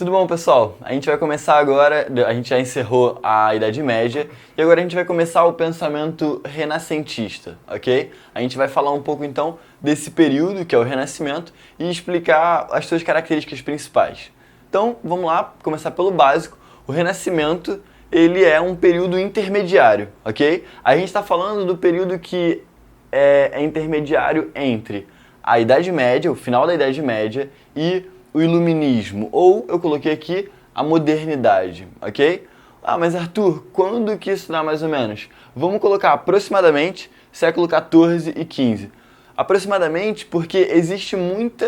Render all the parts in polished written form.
Tudo bom, pessoal? A gente vai começar agora, a gente já encerrou a Idade Média e agora a gente vai começar o pensamento renascentista, ok? A gente vai falar um pouco então desse período que é o Renascimento e explicar as suas características principais. Então, vamos lá, começar pelo básico. O Renascimento, ele é um período intermediário, ok? A gente está falando do período que é intermediário entre a Idade Média, o final da Idade Média e o Iluminismo, ou eu coloquei aqui a modernidade, ok? Ah, mas Arthur, quando que isso dá mais ou menos? Vamos colocar aproximadamente século XIV e XV. Aproximadamente porque existe muita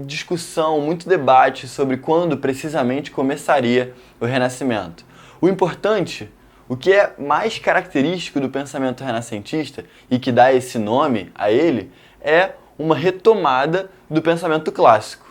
discussão, muito debate sobre quando precisamente começaria o Renascimento. O importante, o que é mais característico do pensamento renascentista e que dá esse nome a ele, é uma retomada do pensamento clássico.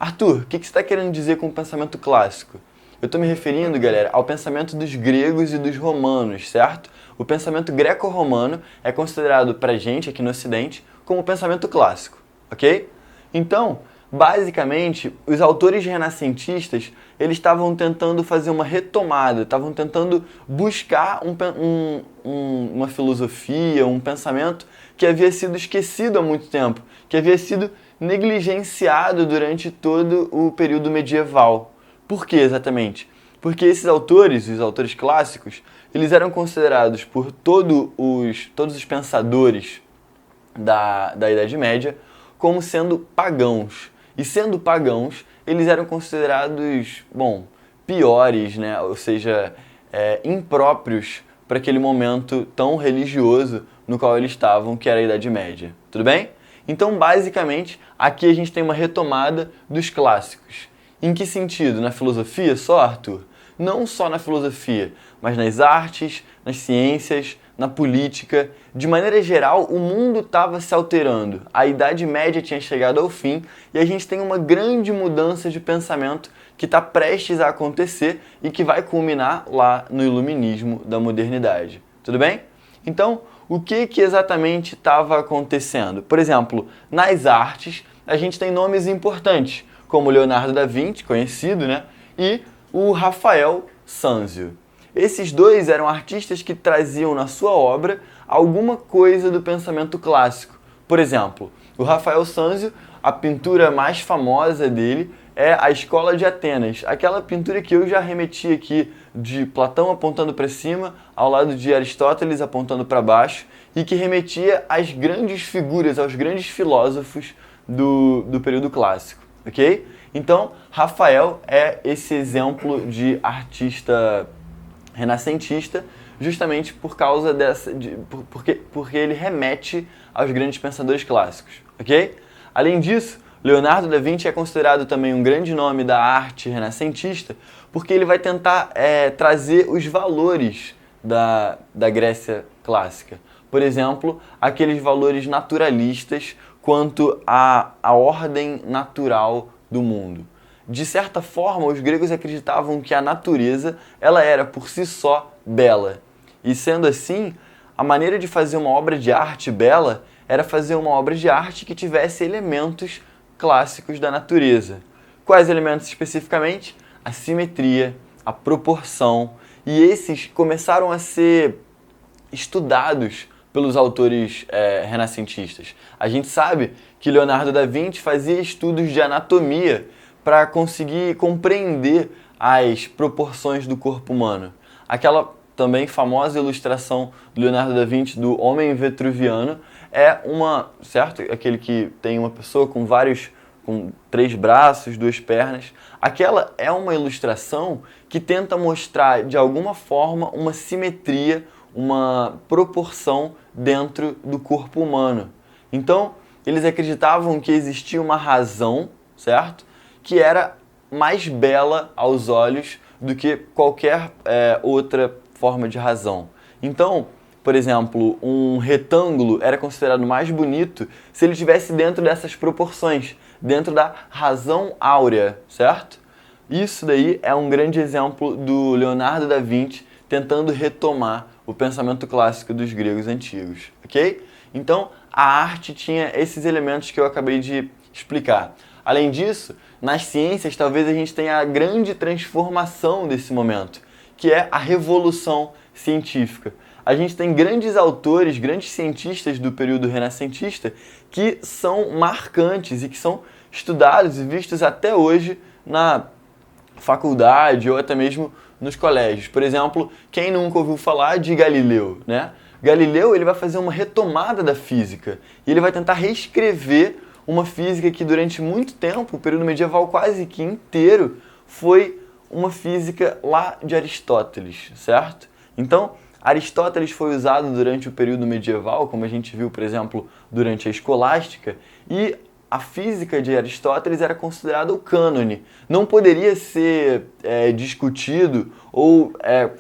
Arthur, o que você está querendo dizer com o pensamento clássico? Eu estou me referindo, galera, ao pensamento dos gregos e dos romanos, certo? O pensamento greco-romano é considerado pra gente, aqui no Ocidente, como o pensamento clássico, ok? Então, basicamente, os autores renascentistas, eles estavam tentando fazer uma retomada, estavam tentando buscar uma filosofia, um pensamento que havia sido esquecido há muito tempo, que havia sido negligenciado durante todo o período medieval. Por que exatamente? Porque esses autores, os autores clássicos, eles eram considerados por todos os pensadores da Idade Média como sendo pagãos. E sendo pagãos, eles eram considerados, piores, né? Ou seja, impróprios para aquele momento tão religioso no qual eles estavam, que era a Idade Média. Tudo bem? Então, basicamente, aqui a gente tem uma retomada dos clássicos. Em que sentido? Na filosofia só, Arthur? Não só na filosofia, mas nas artes, nas ciências, na política. De maneira geral, o mundo estava se alterando. A Idade Média tinha chegado ao fim e a gente tem uma grande mudança de pensamento que está prestes a acontecer e que vai culminar lá no Iluminismo da modernidade. Tudo bem? Então, o que exatamente estava acontecendo? Por exemplo, nas artes, a gente tem nomes importantes, como Leonardo da Vinci, conhecido, né? E o Rafael Sanzio. Esses dois eram artistas que traziam na sua obra alguma coisa do pensamento clássico. Por exemplo, o Rafael Sanzio, a pintura mais famosa dele é a Escola de Atenas, aquela pintura que eu já remeti aqui de Platão apontando para cima, ao lado de Aristóteles apontando para baixo, e que remetia às grandes figuras, aos grandes filósofos do período clássico, ok? Então, Rafael é esse exemplo de artista renascentista, justamente por causa porque ele remete aos grandes pensadores clássicos, ok? Além disso, Leonardo da Vinci é considerado também um grande nome da arte renascentista, porque ele vai tentar trazer os valores da Grécia clássica. Por exemplo, aqueles valores naturalistas quanto à ordem natural do mundo. De certa forma, os gregos acreditavam que a natureza ela era por si só bela. E sendo assim, a maneira de fazer uma obra de arte bela era fazer uma obra de arte que tivesse elementos clássicos da natureza. Quais elementos especificamente? A simetria, a proporção, e esses começaram a ser estudados pelos autores renascentistas. A gente sabe que Leonardo da Vinci fazia estudos de anatomia para conseguir compreender as proporções do corpo humano. Aquela também famosa ilustração do Leonardo da Vinci do Homem Vitruviano certo? Aquele que tem uma pessoa com 3 braços, 2 pernas. Aquela é uma ilustração que tenta mostrar, de alguma forma, uma simetria, uma proporção dentro do corpo humano. Então, eles acreditavam que existia uma razão, certo? Que era mais bela aos olhos do que qualquer outra forma de razão. Então, por exemplo, um retângulo era considerado mais bonito se ele estivesse dentro dessas proporções, dentro da razão áurea, certo? Isso daí é um grande exemplo do Leonardo da Vinci tentando retomar o pensamento clássico dos gregos antigos, ok? Então, a arte tinha esses elementos que eu acabei de explicar. Além disso, nas ciências, talvez a gente tenha a grande transformação desse momento, que é a revolução científica. A gente tem grandes autores, grandes cientistas do período renascentista que são marcantes e que são estudados e vistos até hoje na faculdade ou até mesmo nos colégios. Por exemplo, quem nunca ouviu falar de Galileu, né? Galileu, ele vai fazer uma retomada da física e ele vai tentar reescrever uma física que durante muito tempo, o período medieval quase que inteiro, foi uma física lá de Aristóteles, certo? Então, Aristóteles foi usado durante o período medieval, como a gente viu, por exemplo, durante a escolástica, e a física de Aristóteles era considerada o cânone. Não poderia ser discutido ou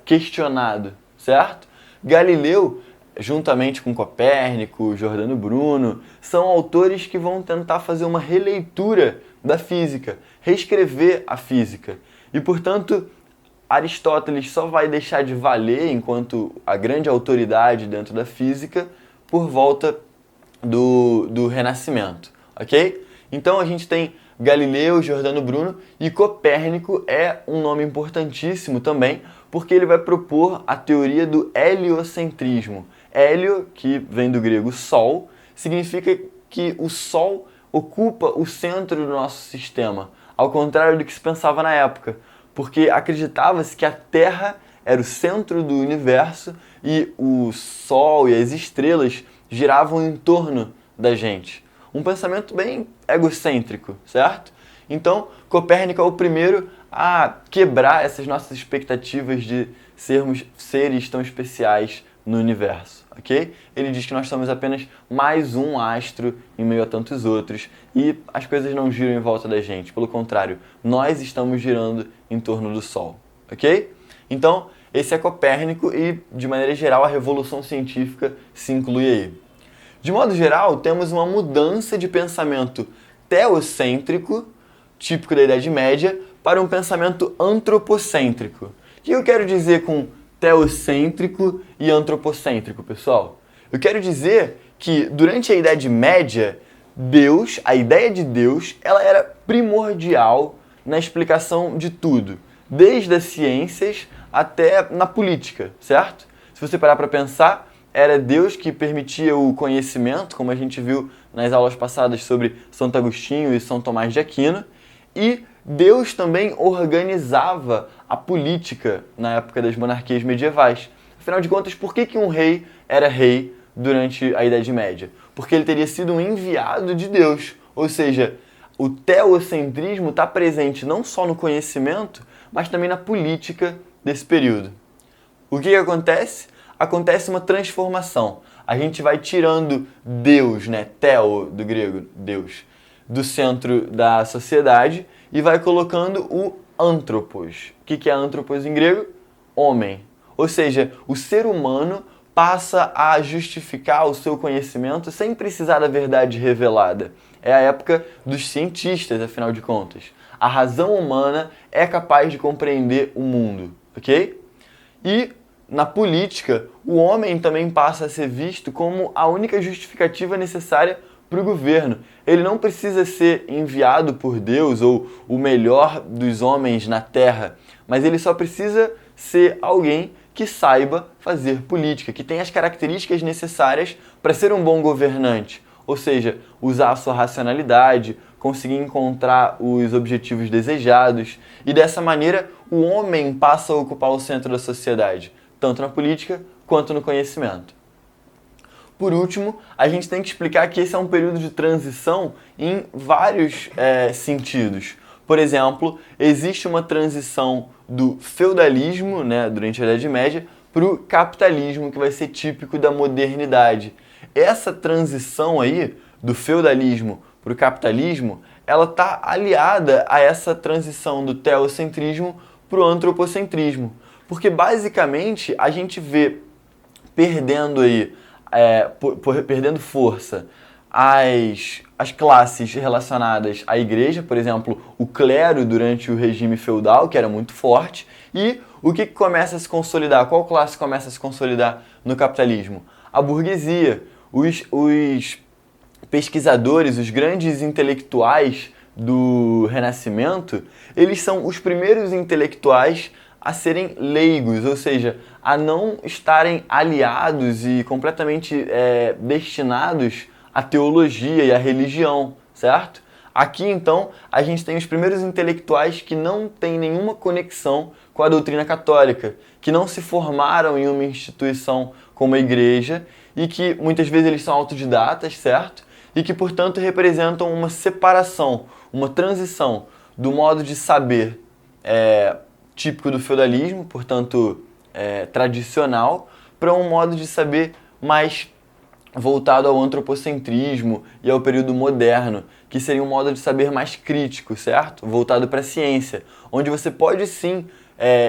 questionado, certo? Galileu, juntamente com Copérnico, Giordano Bruno, são autores que vão tentar fazer uma releitura da física, reescrever a física. E, portanto, Aristóteles só vai deixar de valer enquanto a grande autoridade dentro da física por volta do Renascimento, ok? Então a gente tem Galileu, Giordano Bruno e Copérnico é um nome importantíssimo também, porque ele vai propor a teoria do heliocentrismo. Hélio, que vem do grego sol, significa que o Sol ocupa o centro do nosso sistema, ao contrário do que se pensava na época, porque acreditava-se que a Terra era o centro do universo e o Sol e as estrelas giravam em torno da gente. Um pensamento bem egocêntrico, certo? Então, Copérnico é o primeiro a quebrar essas nossas expectativas de sermos seres tão especiais no universo, ok? Ele diz que nós somos apenas mais um astro em meio a tantos outros e as coisas não giram em volta da gente. Pelo contrário, nós estamos girando em torno do Sol, ok? Então, esse é Copérnico e, de maneira geral, a revolução científica se inclui aí. De modo geral, temos uma mudança de pensamento teocêntrico, típico da Idade Média, para um pensamento antropocêntrico. O que eu quero dizer com teocêntrico e antropocêntrico, pessoal? Eu quero dizer que durante a Idade Média, Deus, a ideia de Deus, ela era primordial na explicação de tudo, desde as ciências até na política, certo? Se você parar para pensar, era Deus que permitia o conhecimento, como a gente viu nas aulas passadas sobre Santo Agostinho e São Tomás de Aquino, e Deus também organizava a política na época das monarquias medievais. Afinal de contas, por que um rei era rei durante a Idade Média? Porque ele teria sido um enviado de Deus. Ou seja, o teocentrismo está presente não só no conhecimento, mas também na política desse período. O que acontece? Acontece uma transformação. A gente vai tirando Deus, né? Theo, do grego, Deus, do centro da sociedade e vai colocando o anthropos. O que é anthropos em grego? Homem. Ou seja, o ser humano passa a justificar o seu conhecimento sem precisar da verdade revelada. É a época dos cientistas, afinal de contas. A razão humana é capaz de compreender o mundo, ok? E na política, o homem também passa a ser visto como a única justificativa necessária para o governo. Ele não precisa ser enviado por Deus ou o melhor dos homens na Terra, mas ele só precisa ser alguém que saiba fazer política, que tenha as características necessárias para ser um bom governante. Ou seja, usar a sua racionalidade, conseguir encontrar os objetivos desejados. E dessa maneira, o homem passa a ocupar o centro da sociedade, tanto na política quanto no conhecimento. Por último, a gente tem que explicar que esse é um período de transição em vários sentidos. Por exemplo, existe uma transição do feudalismo, né, durante a Idade Média, para o capitalismo, que vai ser típico da modernidade. Essa transição aí, do feudalismo para o capitalismo, ela está aliada a essa transição do teocentrismo para o antropocentrismo. Porque basicamente a gente vê perdendo aí, perdendo força as classes relacionadas à igreja, por exemplo, o clero durante o regime feudal, que era muito forte, e o que começa a se consolidar? Qual classe começa a se consolidar no capitalismo? A burguesia. Os pesquisadores, os grandes intelectuais do Renascimento, eles são os primeiros intelectuais a serem leigos, ou seja, a não estarem aliados e completamente destinados à teologia e à religião, certo? Aqui, então, a gente tem os primeiros intelectuais que não têm nenhuma conexão com a doutrina católica, que não se formaram em uma instituição como a igreja e que muitas vezes eles são autodidatas, certo? E que, portanto, representam uma separação, uma transição do modo de saber típico do feudalismo, portanto, tradicional, para um modo de saber mais voltado ao antropocentrismo e ao período moderno, que seria um modo de saber mais crítico, certo? Voltado para a ciência, onde você pode sim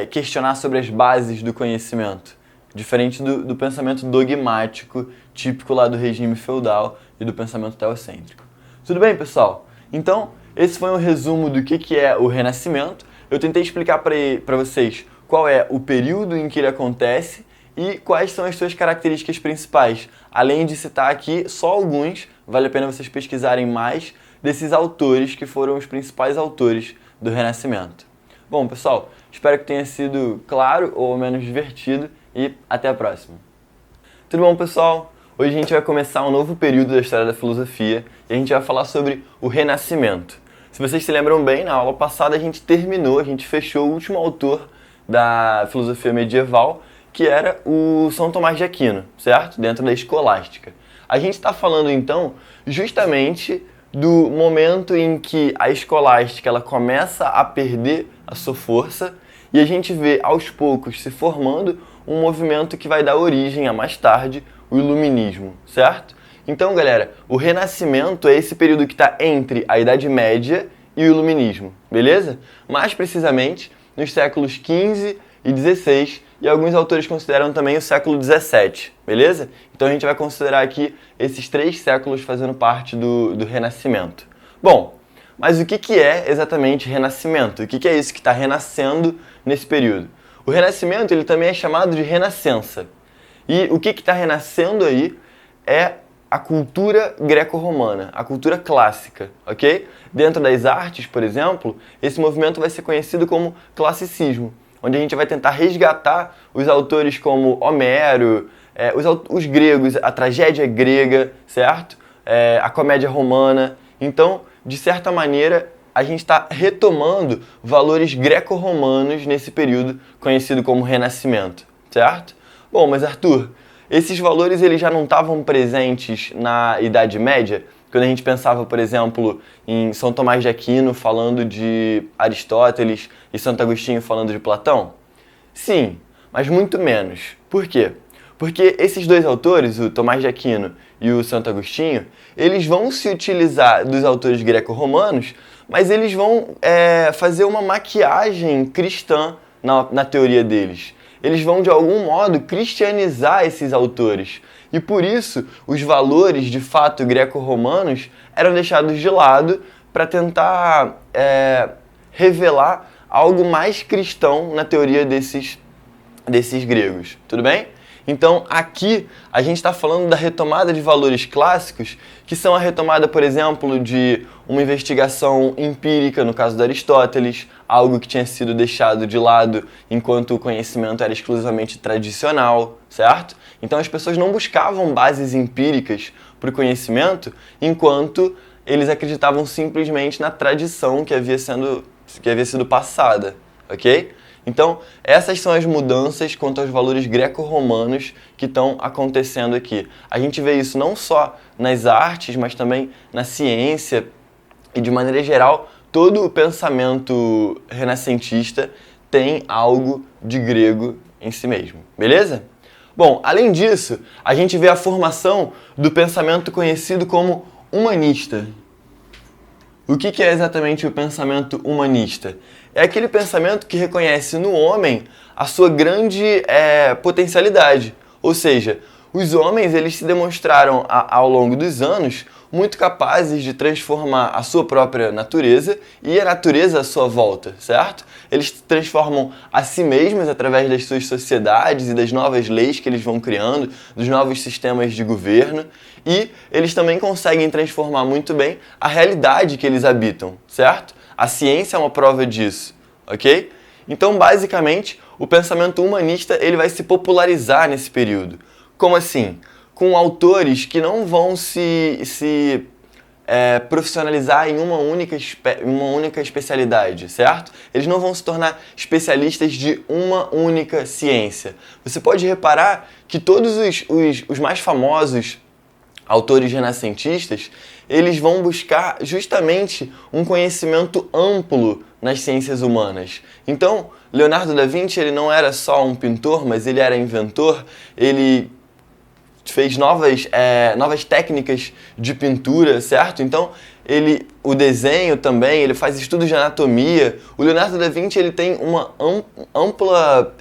questionar sobre as bases do conhecimento, diferente do pensamento dogmático, típico lá do regime feudal e do pensamento teocêntrico. Tudo bem, pessoal? Então, esse foi um resumo do que é o Renascimento. Eu tentei explicar para vocês qual é o período em que ele acontece e quais são as suas características principais. Além de citar aqui só alguns, vale a pena vocês pesquisarem mais desses autores que foram os principais autores do Renascimento. Bom, pessoal, espero que tenha sido claro ou ao menos divertido e até a próxima. Tudo bom, pessoal? Hoje a gente vai começar um novo período da história da filosofia e a gente vai falar sobre o Renascimento. Se vocês se lembram bem, na aula passada a gente fechou o último autor da filosofia medieval, que era o São Tomás de Aquino, certo? Dentro da escolástica. A gente está falando então justamente do momento em que a escolástica ela começa a perder a sua força e a gente vê aos poucos se formando um movimento que vai dar origem a mais tarde o Iluminismo, certo? Então, galera, o Renascimento é esse período que está entre a Idade Média e o Iluminismo, beleza? Mais precisamente nos séculos XV e XVI, e alguns autores consideram também o século XVII, beleza? Então a gente vai considerar aqui esses 3 séculos fazendo parte do Renascimento. Bom, mas o que é exatamente Renascimento? O que é isso que está renascendo nesse período? O Renascimento ele também é chamado de Renascença. E o que está renascendo aí é a cultura greco-romana, a cultura clássica, ok? Dentro das artes, por exemplo, esse movimento vai ser conhecido como classicismo, onde a gente vai tentar resgatar os autores como Homero, os gregos, a tragédia grega, certo? A comédia romana. Então, de certa maneira, a gente está retomando valores greco-romanos nesse período conhecido como Renascimento, certo? Bom, mas Arthur, esses valores eles já não estavam presentes na Idade Média? Quando a gente pensava, por exemplo, em São Tomás de Aquino falando de Aristóteles e Santo Agostinho falando de Platão? Sim, mas muito menos. Por quê? Porque esses 2 autores, o Tomás de Aquino e o Santo Agostinho, eles vão se utilizar dos autores greco-romanos, mas eles vão fazer uma maquiagem cristã na teoria deles. Eles vão, de algum modo, cristianizar esses autores. E por isso, os valores, de fato, greco-romanos eram deixados de lado para tentar revelar algo mais cristão na teoria desses gregos. Tudo bem? Então, aqui, a gente está falando da retomada de valores clássicos, que são a retomada, por exemplo, de uma investigação empírica, no caso de Aristóteles, algo que tinha sido deixado de lado enquanto o conhecimento era exclusivamente tradicional, certo? Então, as pessoas não buscavam bases empíricas para o conhecimento, enquanto eles acreditavam simplesmente na tradição que havia sido passada, ok? Então, essas são as mudanças quanto aos valores greco-romanos que estão acontecendo aqui. A gente vê isso não só nas artes, mas também na ciência e, de maneira geral, todo o pensamento renascentista tem algo de grego em si mesmo, beleza? Bom, além disso, a gente vê a formação do pensamento conhecido como humanista. O que é exatamente o pensamento humanista? É aquele pensamento que reconhece no homem a sua grande potencialidade. Ou seja, os homens eles se demonstraram ao longo dos anos muito capazes de transformar a sua própria natureza e a natureza à sua volta, certo? Eles transformam a si mesmos através das suas sociedades e das novas leis que eles vão criando, dos novos sistemas de governo, e eles também conseguem transformar muito bem a realidade que eles habitam, certo? A ciência é uma prova disso, ok? Então, basicamente, o pensamento humanista ele vai se popularizar nesse período. Como assim? Com autores que não vão se profissionalizar em uma única especialidade, certo? Eles não vão se tornar especialistas de uma única ciência. Você pode reparar que todos os mais famosos autores renascentistas, eles vão buscar justamente um conhecimento amplo nas ciências humanas. Então, Leonardo da Vinci ele não era só um pintor, mas ele era inventor, ele fez novas técnicas de pintura, certo? Então, o desenho também, ele faz estudos de anatomia. O Leonardo da Vinci ele tem uma ampla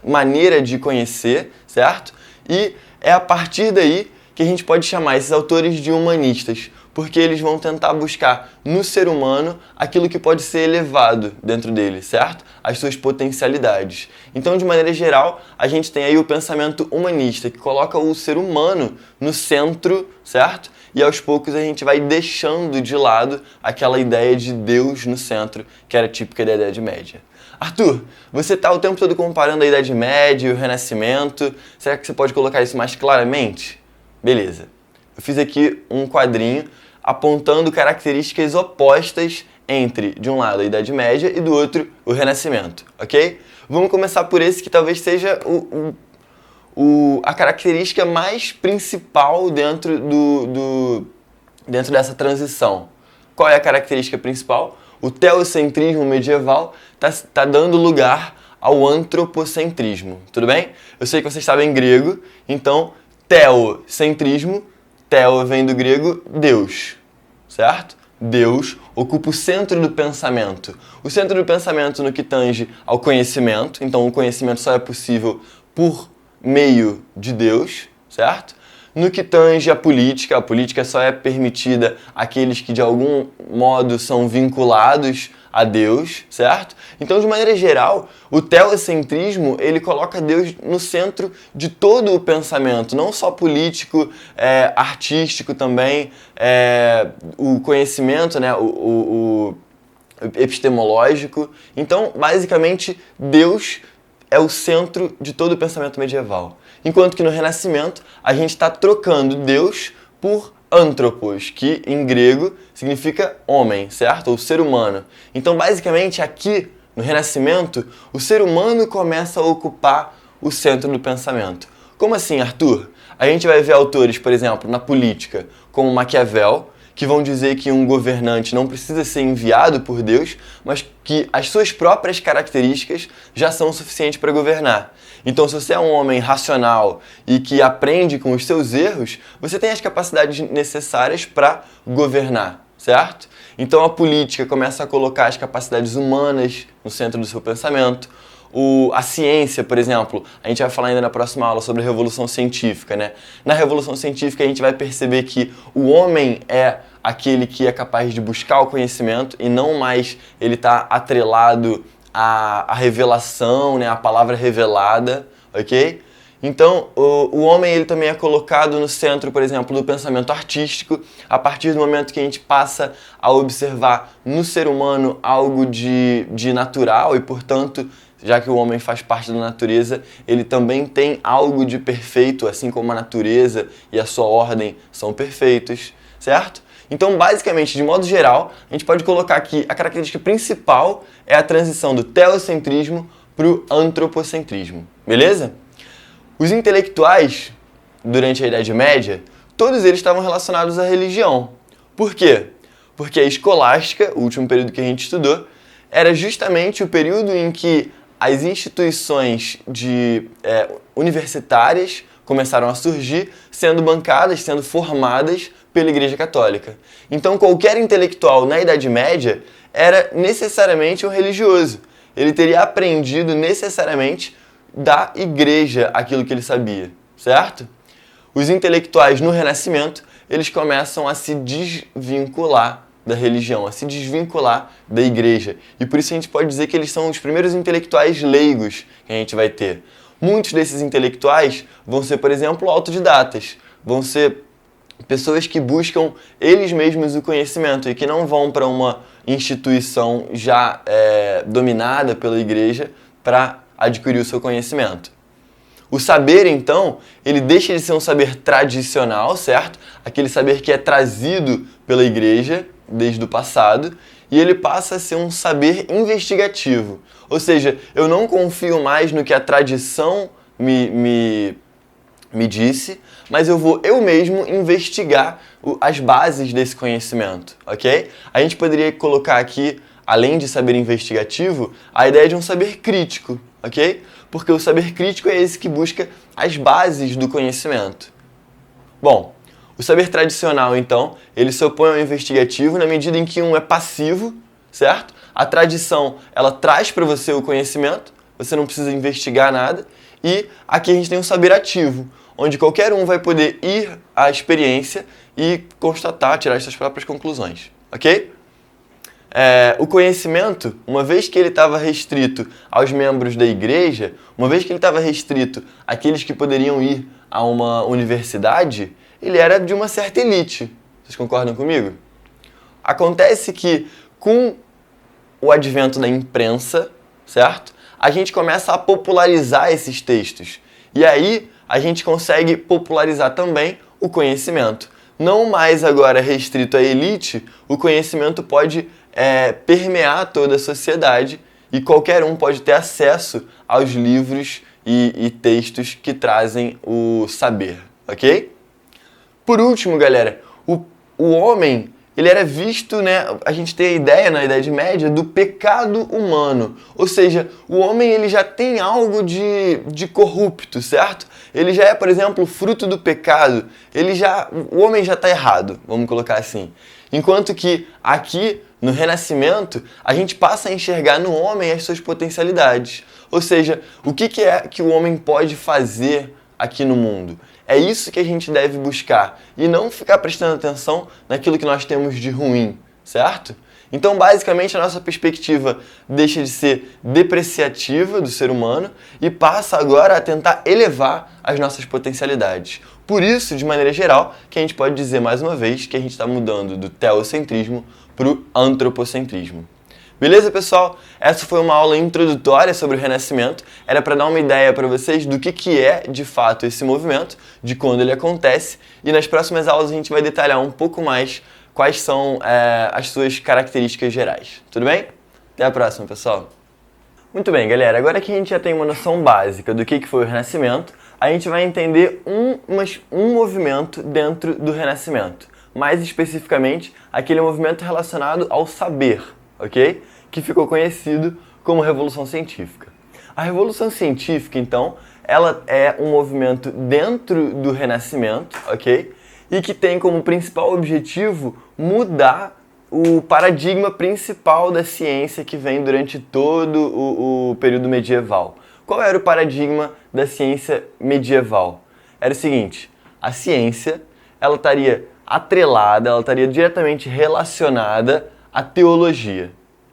maneira de conhecer, certo? E é a partir daí que a gente pode chamar esses autores de humanistas, porque eles vão tentar buscar no ser humano aquilo que pode ser elevado dentro dele, certo? As suas potencialidades. Então, de maneira geral, a gente tem aí o pensamento humanista, que coloca o ser humano no centro, certo? E aos poucos a gente vai deixando de lado aquela ideia de Deus no centro, que era típica da Idade Média. Arthur, você está o tempo todo comparando a Idade Média e o Renascimento. Será que você pode colocar isso mais claramente? Beleza. Eu fiz aqui um quadrinho apontando características opostas entre, de um lado, a Idade Média e do outro, o Renascimento, ok? Vamos começar por esse que talvez seja a característica mais principal dentro dessa transição. Qual é a característica principal? O teocentrismo medieval está dando lugar ao antropocentrismo, tudo bem? Eu sei que vocês sabem grego, então teocentrismo, teo vem do grego Deus, certo? Deus ocupa o centro do pensamento. O centro do pensamento no que tange ao conhecimento, então o conhecimento só é possível por meio de Deus, certo? No que tange a política só é permitida àqueles que de algum modo são vinculados a Deus, certo? Então, de maneira geral, o teocentrismo, ele coloca Deus no centro de todo o pensamento, não só político, artístico também, o conhecimento, né, o epistemológico. Então, basicamente, Deus é o centro de todo o pensamento medieval. Enquanto que no Renascimento, a gente está trocando Deus por anthropos, que em grego significa homem, certo? Ou ser humano. Então, basicamente, aqui no Renascimento, o ser humano começa a ocupar o centro do pensamento. Como assim, Arthur? A gente vai ver autores, por exemplo, na política, como Maquiavel, que vão dizer que um governante não precisa ser enviado por Deus, mas que as suas próprias características já são suficientes para governar. Então, se você é um homem racional e que aprende com os seus erros, você tem as capacidades necessárias para governar, certo? Então, a política começa a colocar as capacidades humanas no centro do seu pensamento. A ciência, por exemplo, a gente vai falar ainda na próxima aula sobre a Revolução Científica, né? Na Revolução Científica a gente vai perceber que o homem é aquele que é capaz de buscar o conhecimento e não mais ele está atrelado à revelação, né? A palavra revelada, ok? Então, o homem ele também é colocado no centro, por exemplo, do pensamento artístico, a partir do momento que a gente passa a observar no ser humano algo de natural e, portanto, já que o homem faz parte da natureza, ele também tem algo de perfeito, assim como a natureza e a sua ordem são perfeitos, certo? Então, basicamente, de modo geral, a gente pode colocar que a característica principal é a transição do teocentrismo para o antropocentrismo, beleza? Os intelectuais, durante a Idade Média, todos eles estavam relacionados à religião. Por quê? Porque a escolástica, o último período que a gente estudou, era justamente o período em que as instituições universitárias começaram a surgir, sendo bancadas, sendo formadas pela Igreja Católica. Então, qualquer intelectual na Idade Média era necessariamente um religioso. Ele teria aprendido necessariamente da Igreja aquilo que ele sabia, certo? Os intelectuais no Renascimento, eles começam a se desvincular da religião, a se desvincular da igreja. E por isso a gente pode dizer que eles são os primeiros intelectuais leigos que a gente vai ter. Muitos desses intelectuais vão ser, por exemplo, autodidatas, vão ser pessoas que buscam eles mesmos o conhecimento e que não vão para uma instituição já dominada pela igreja para adquirir o seu conhecimento. O saber, então, ele deixa de ser um saber tradicional, certo? Aquele saber que é trazido pela igreja desde o passado, e ele passa a ser um saber investigativo. Ou seja, eu não confio mais no que a tradição me disse, mas eu vou eu mesmo investigar as bases desse conhecimento, ok? A gente poderia colocar aqui, além de saber investigativo, a ideia de um saber crítico, ok? Porque o saber crítico é esse que busca as bases do conhecimento. Bom, o saber tradicional, então, ele se opõe ao investigativo na medida em que um é passivo, certo? A tradição, ela traz para você o conhecimento, você não precisa investigar nada, e aqui a gente tem um saber ativo, onde qualquer um vai poder ir à experiência e constatar, tirar as suas próprias conclusões, ok? O conhecimento, uma vez que ele estava restrito aos membros da igreja, uma vez que ele estava restrito àqueles que poderiam ir a uma universidade, ele era de uma certa elite. Vocês concordam comigo? Acontece que com o advento da imprensa, certo? A gente começa a popularizar esses textos. E aí a gente consegue popularizar também o conhecimento. Não mais agora restrito à elite, o conhecimento pode permear toda a sociedade e qualquer um pode ter acesso aos livros e textos que trazem o saber, ok? Por último, galera, o homem, ele era visto, né, a gente tem a ideia na Idade Média do pecado humano, ou seja, o homem ele já tem algo de corrupto, certo? Ele já é, por exemplo, fruto do pecado, o homem já está errado, vamos colocar assim. Enquanto que aqui, no Renascimento, a gente passa a enxergar no homem as suas potencialidades. Ou seja, o que é que o homem pode fazer aqui no mundo? É isso que a gente deve buscar e não ficar prestando atenção naquilo que nós temos de ruim, certo? Então, basicamente, a nossa perspectiva deixa de ser depreciativa do ser humano e passa agora a tentar elevar as nossas potencialidades. Por isso, de maneira geral, que a gente pode dizer mais uma vez que a gente está mudando do teocentrismo para o antropocentrismo. Beleza, pessoal? Essa foi uma aula introdutória sobre o Renascimento. Era para dar uma ideia para vocês do que é, de fato, esse movimento, de quando ele acontece. E nas próximas aulas a gente vai detalhar um pouco mais quais são as suas características gerais. Tudo bem? Até a próxima, pessoal. Muito bem, galera. Agora que a gente já tem uma noção básica do que foi o Renascimento, a gente vai entender um movimento dentro do Renascimento. Mais especificamente, aquele movimento relacionado ao saber, ok? Que ficou conhecido como Revolução Científica. A Revolução Científica, então, ela é um movimento dentro do Renascimento, ok? E que tem como principal objetivo mudar o paradigma principal da ciência que vem durante todo o período medieval. Qual era o paradigma da ciência medieval? Era o seguinte: a ciência, ela estaria atrelada, ela estaria diretamente relacionada à teologia,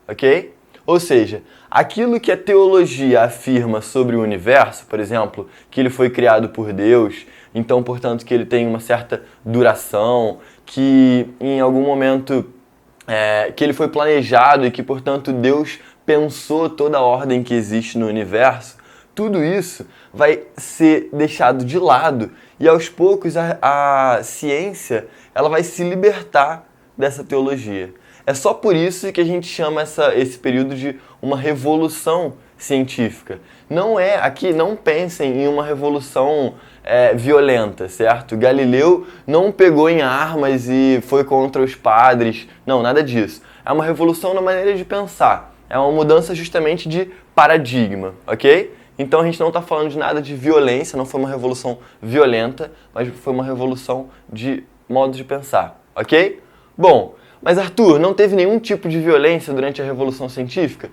ok? Ou seja, aquilo que a teologia afirma sobre o universo, por exemplo, que ele foi criado por Deus, então, portanto, que ele tem uma certa duração, que em algum momento que ele foi planejado e que, portanto, Deus pensou toda a ordem que existe no universo, tudo isso vai ser deixado de lado e, aos poucos, a ciência ela vai se libertar dessa teologia. É só por isso que a gente chama esse período de uma revolução científica. Não pensem em uma revolução violenta, certo? Galileu não pegou em armas e foi contra os padres. Não, nada disso. É uma revolução na maneira de pensar. É uma mudança justamente de paradigma, ok? Então a gente não está falando de nada de violência, não foi uma revolução violenta, mas foi uma revolução de modo de pensar, ok? Bom, mas Arthur, não teve nenhum tipo de violência durante a Revolução Científica?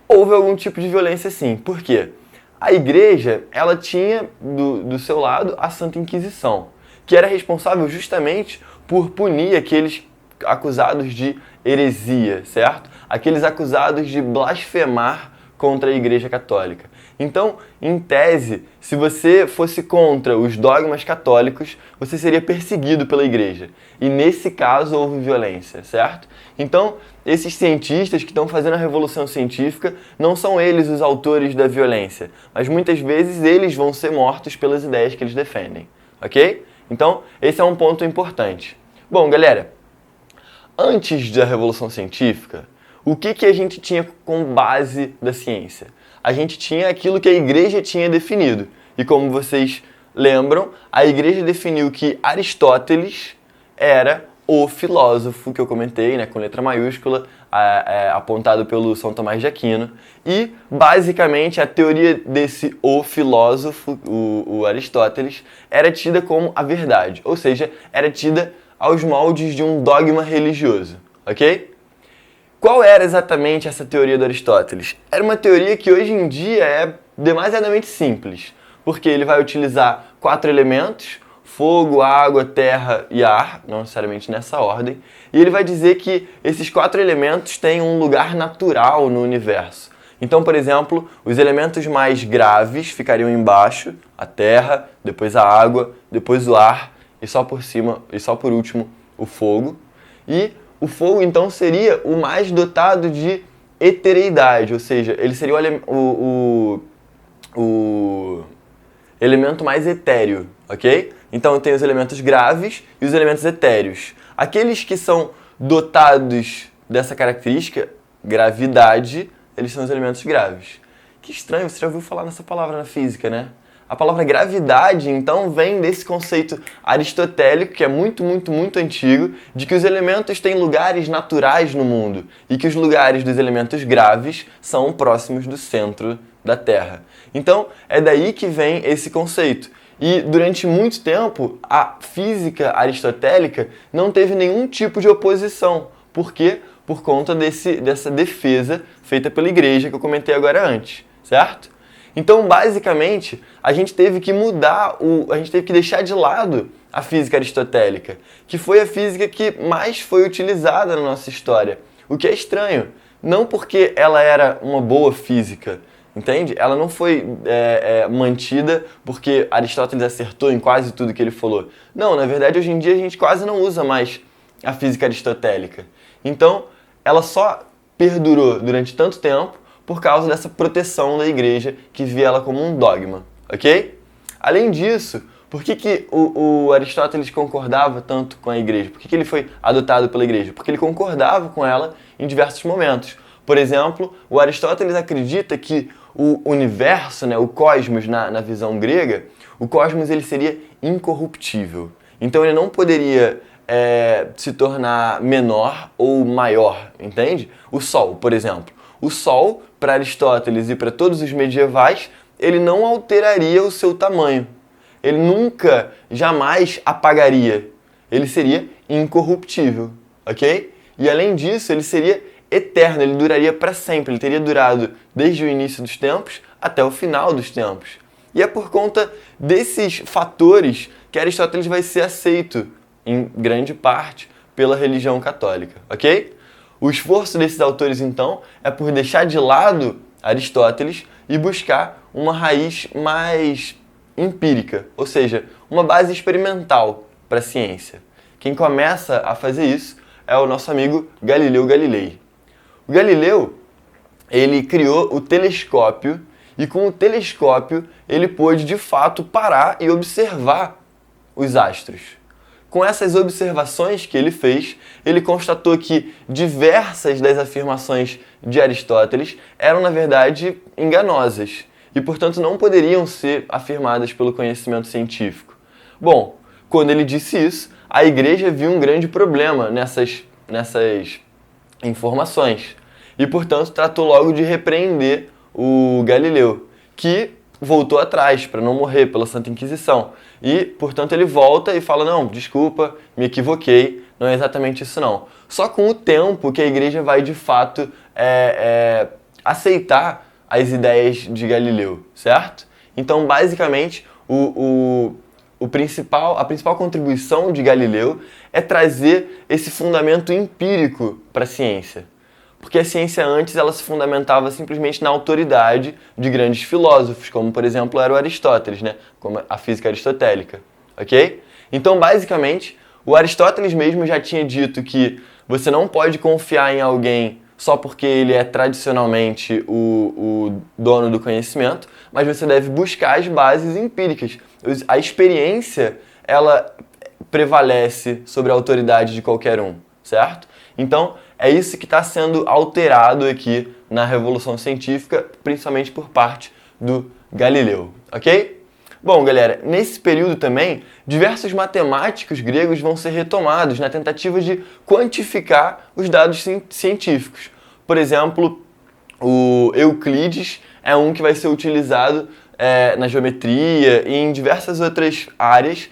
Houve algum tipo de violência sim. Por quê? A igreja, ela tinha do seu lado a Santa Inquisição. que era responsável justamente por punir aqueles acusados de heresia, certo? Aqueles acusados de blasfemar contra a Igreja Católica. Então, em tese, se você fosse contra os dogmas católicos, você seria perseguido pela Igreja. E nesse caso houve violência, certo? Então, esses cientistas que estão fazendo a revolução científica não são eles os autores da violência, mas muitas vezes eles vão ser mortos pelas ideias que eles defendem, ok? Então, esse é um ponto importante. Bom, galera, antes da revolução científica, o que a gente tinha como base da ciência? A gente tinha aquilo que a Igreja tinha definido. E como vocês lembram, a Igreja definiu que Aristóteles era o filósofo que eu comentei, né, com letra maiúscula, apontado pelo São Tomás de Aquino. E, basicamente, a teoria desse o filósofo, o Aristóteles, era tida como a verdade. Ou seja, era tida aos moldes de um dogma religioso, ok? Qual era exatamente essa teoria do Aristóteles? Era uma teoria que hoje em dia é demasiadamente simples, porque ele vai utilizar 4 elementos, fogo, água, terra e ar, não necessariamente nessa ordem, e ele vai dizer que esses 4 elementos têm um lugar natural no universo. Então, por exemplo, os elementos mais graves ficariam embaixo, a terra, depois a água, depois o ar, e só por cima, e só por último, o fogo. E o fogo, então, seria o mais dotado de etereidade, ou seja, ele seria o elemento mais etéreo, ok? Então, tem os elementos graves e os elementos etéreos. Aqueles que são dotados dessa característica, gravidade, eles são os elementos graves. Que estranho, você já ouviu falar nessa palavra na física, né? A palavra gravidade, então, vem desse conceito aristotélico, que é muito, muito, muito antigo, de que os elementos têm lugares naturais no mundo e que os lugares dos elementos graves são próximos do centro da Terra. Então, é daí que vem esse conceito. E, durante muito tempo, a física aristotélica não teve nenhum tipo de oposição. Por quê? Por conta dessa defesa feita pela Igreja que eu comentei agora antes, certo? Então, basicamente, a gente teve que a gente teve que deixar de lado a física aristotélica, que foi a física que mais foi utilizada na nossa história. O que é estranho, não porque ela era uma boa física, entende? Ela não foi mantida porque Aristóteles acertou em quase tudo que ele falou. Não, na verdade, hoje em dia a gente quase não usa mais a física aristotélica. Então, ela só perdurou durante tanto tempo por causa dessa proteção da Igreja que via ela como um dogma, ok? Além disso, por que o Aristóteles concordava tanto com a Igreja? Por que ele foi adotado pela Igreja? Porque ele concordava com ela em diversos momentos. Por exemplo, o Aristóteles acredita que o universo, né, o cosmos na visão grega, o cosmos ele seria incorruptível. Então ele não poderia se tornar menor ou maior, entende? O Sol, por exemplo. O Sol, para Aristóteles e para todos os medievais, ele não alteraria o seu tamanho. Ele nunca, jamais apagaria. Ele seria incorruptível, ok? E além disso, ele seria eterno, ele duraria para sempre. Ele teria durado desde o início dos tempos até o final dos tempos. E é por conta desses fatores que Aristóteles vai ser aceito, em grande parte, pela religião católica, ok? O esforço desses autores, então, é por deixar de lado Aristóteles e buscar uma raiz mais empírica, ou seja, uma base experimental para a ciência. Quem começa a fazer isso é o nosso amigo Galileu Galilei. O Galileu, ele criou o telescópio e com o telescópio ele pôde, de fato, parar e observar os astros. Com essas observações que ele fez, ele constatou que diversas das afirmações de Aristóteles eram, na verdade, enganosas e, portanto, não poderiam ser afirmadas pelo conhecimento científico. Bom, quando ele disse isso, a Igreja viu um grande problema nessas informações e, portanto, tratou logo de repreender o Galileu, que voltou atrás para não morrer pela Santa Inquisição. E, portanto, ele volta e fala, não, desculpa, me equivoquei, não é exatamente isso não. Só com o tempo que a Igreja vai, de fato, aceitar as ideias de Galileu, certo? Então, basicamente, a principal contribuição de Galileu é trazer esse fundamento empírico para a ciência. Porque a ciência antes ela se fundamentava simplesmente na autoridade de grandes filósofos, como por exemplo era o Aristóteles, né? Como a física aristotélica, ok? Então basicamente o Aristóteles mesmo já tinha dito que você não pode confiar em alguém só porque ele é tradicionalmente o dono do conhecimento, mas você deve buscar as bases empíricas. A experiência, ela prevalece sobre a autoridade de qualquer um, certo? Então, é isso que está sendo alterado aqui na Revolução Científica, principalmente por parte do Galileu, ok? Bom, galera, nesse período também, diversos matemáticos gregos vão ser retomados na tentativa de quantificar os dados científicos. Por exemplo, o Euclides é um que vai ser utilizado na geometria e em diversas outras áreas,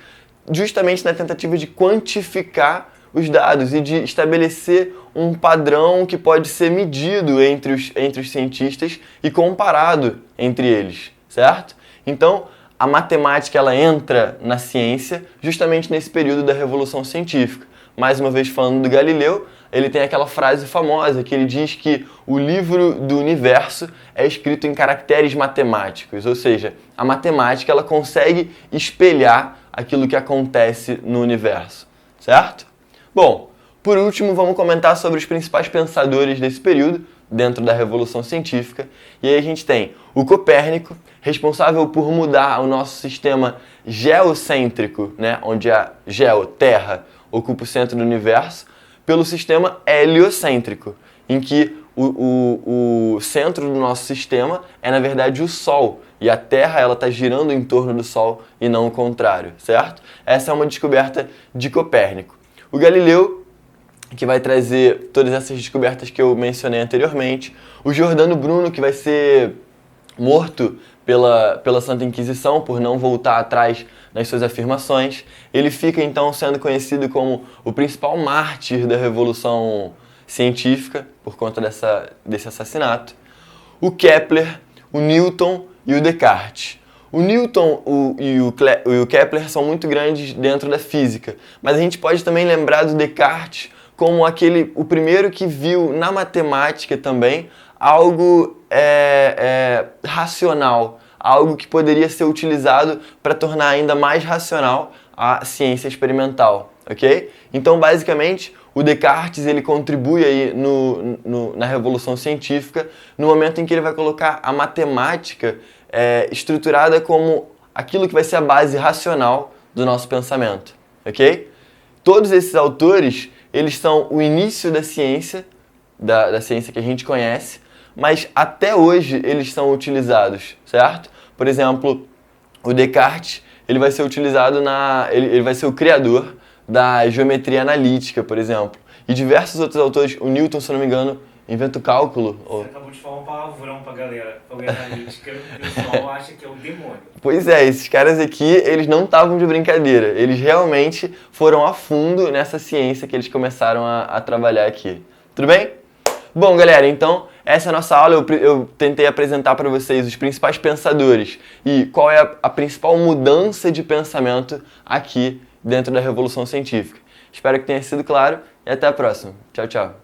justamente na tentativa de quantificar os dados e de estabelecer um padrão que pode ser medido entre os cientistas e comparado entre eles, certo? Então, a matemática ela entra na ciência justamente nesse período da Revolução Científica. Mais uma vez falando do Galileu, ele tem aquela frase famosa que ele diz que o livro do universo é escrito em caracteres matemáticos, ou seja, a matemática ela consegue espelhar aquilo que acontece no universo, certo? Bom, por último vamos comentar sobre os principais pensadores desse período, dentro da Revolução Científica, e aí a gente tem o Copérnico, responsável por mudar o nosso sistema geocêntrico, né, onde a Terra, ocupa o centro do universo, pelo sistema heliocêntrico, em que o centro do nosso sistema é, na verdade, o Sol, e a Terra ela está girando em torno do Sol e não o contrário, certo? Essa é uma descoberta de Copérnico. O Galileu, que vai trazer todas essas descobertas que eu mencionei anteriormente. O Giordano Bruno, que vai ser morto pela Santa Inquisição por não voltar atrás nas suas afirmações. Ele fica então sendo conhecido como o principal mártir da Revolução Científica por conta desse assassinato. O Kepler, o Newton e o Descartes. O Newton e o Kepler são muito grandes dentro da física, mas a gente pode também lembrar do Descartes como o primeiro que viu na matemática também algo racional, algo que poderia ser utilizado para tornar ainda mais racional a ciência experimental, ok? Então, basicamente, o Descartes ele contribui aí na Revolução Científica no momento em que ele vai colocar a matemática estruturada como aquilo que vai ser a base racional do nosso pensamento, ok? Todos esses autores eles são o início da ciência, da ciência que a gente conhece, mas até hoje eles são utilizados, certo? Por exemplo, o Descartes, ele vai ser utilizado ele vai ser o criador da geometria analítica, por exemplo. E diversos outros autores, o Newton, se não me engano, inventa o cálculo. Você acabou de falar um palavrão pra galera. Falei analítica, o pessoal acha que é o demônio. Pois é, esses caras aqui, eles não estavam de brincadeira. Eles realmente foram a fundo nessa ciência que eles começaram a trabalhar aqui. Tudo bem? Bom, galera, então, essa é a nossa aula. Eu tentei apresentar para vocês os principais pensadores e qual é a principal mudança de pensamento aqui dentro da Revolução Científica. Espero que tenha sido claro e até a próxima. Tchau, tchau.